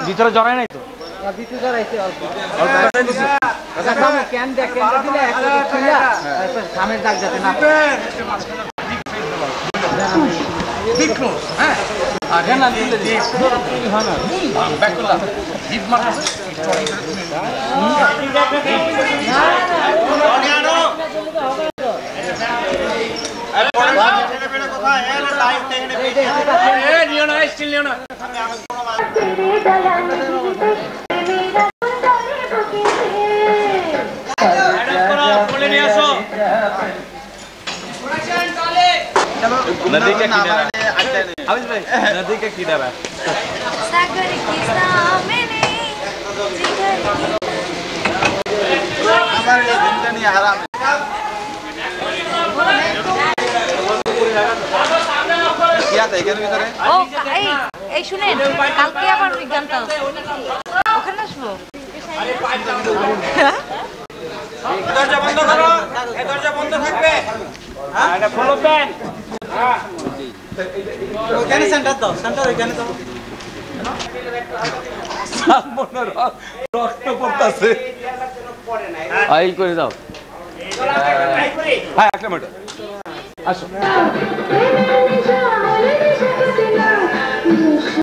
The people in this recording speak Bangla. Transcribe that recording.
ভিতরে জড়াই নাই তো ভিতরে জড়াইছে অল্প ক্যান দেখ ক্যান দিলে একটা ছিলা সামনের দাগ যাতে না ঠিক ক্লোজ হ্যাঁ আর না দিলে যে হয় না ব্যাক করলা হিট মারা नदी का किनारा हाविज भाई नदी का किनारा सागर की सामने हमारे जिंदगी हराम क्या था এখানে ভিতরে ও এই শুনেন কালকে আবার বিজ্ঞানটা ওখানে আসবো দরজা বন্ধ করো এই দরজা বন্ধ থাকবে হ্যাঁ এটা ফলো প্যান ওখানে সেন্টার দাও সেন্টার ওখানে দাও সালমনের রক্ত পড়তাছে আই করে দাও হ্যাঁ একটা মিনিট আসো